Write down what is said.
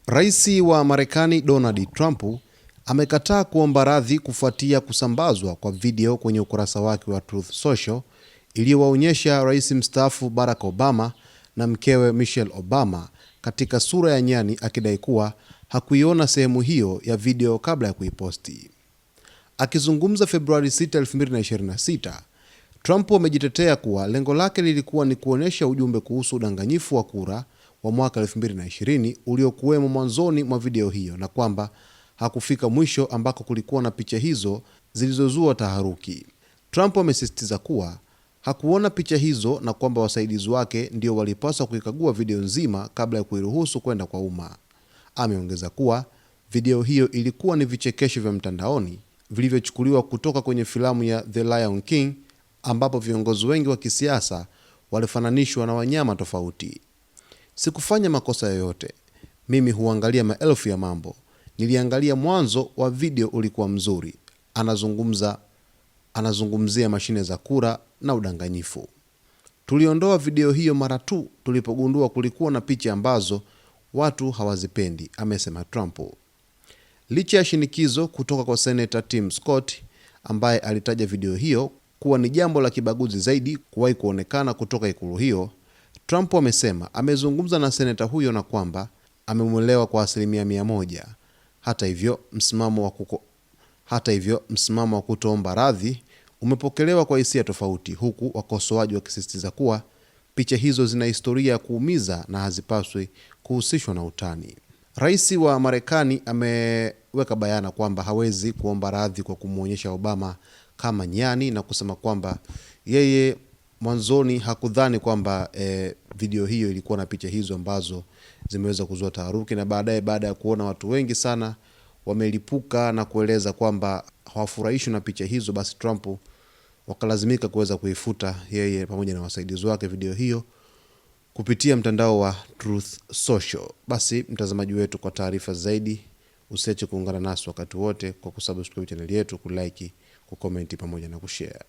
Rais wa Marekani Donald Trump amekataa kuomba radhi kufuatia kusambazwa kwa video kwenye ukurasa wake wa Truth Social iliyowaonyesha rais mstaafu Barack Obama na mkewe Michelle Obama katika sura ya nyani, akidai kuwa hakuiona sehemu hiyo ya video kabla ya kuiposti. Akizungumza Februari 6, 2026, Trump amejitetea kuwa lengo lake lilikuwa ni kuonyesha ujumbe kuhusu udanganyifu wa kura wa mwaka 2020 uliokuwemo mwanzoni mwa video hiyo, na kwamba hakufika mwisho ambako kulikuwa na picha hizo zilizozua taharuki. Trump amesisitiza kuwa hakuona picha hizo na kwamba wasaidizi wake ndio walipaswa kuikagua video nzima kabla ya kuiruhusu kwenda kwa umma. Ameongeza kuwa video hiyo ilikuwa ni vichekesho vya mtandaoni vilivyochukuliwa kutoka kwenye filamu ya The Lion King, ambapo viongozi wengi wa kisiasa walifananishwa na wanyama tofauti. Sikufanya makosa yoyote. Mimi huangalia maelfu ya mambo. Niliangalia mwanzo wa video ulikuwa mzuri. Anazungumzia mashine za kura na udanganyifu. Tuliondoa video hiyo mara tu tulipogundua kulikuwa na picha ambazo watu hawazipendi, amesema Trump. Licha ya shinikizo kutoka kwa Senator Tim Scott ambaye alitaja video hiyo kuwa ni jambo la kibaguzi zaidi kuwahi kuonekana kutoka ikulu hiyo, Trump amesema amezungumza na seneta huyo na kwamba amemwelewa kwa 100%. Hata hivyo, msimamo wa kutoomba radhi umepokelewa kwa hisia tofauti, huku wakosoaji wakisisitiza kuwa picha hizo zina historia ya kuumiza na hazipaswi kuhusishwa na utani. Rais wa Marekani ameweka bayana kwamba hawezi kuomba radhi kwa kumwonyesha Obama kama nyani, na kusema kwamba yeye mwanzoni hakudhani kwamba video hiyo ilikuwa na picha hizo ambazo zimeweza kuzua taharuki, na baadaye, baada ya kuona watu wengi sana wamelipuka na kueleza kwamba hawafurahishwi na picha hizo, basi Trump wakalazimika kuweza kuifuta yeye pamoja na wasaidizi wake video hiyo kupitia mtandao wa Truth Social. Basi mtazamaji wetu, kwa taarifa zaidi usiache kuungana nasi wakati wote kwa kusubscribe channel yetu, kulike, kucomment pamoja na kushare.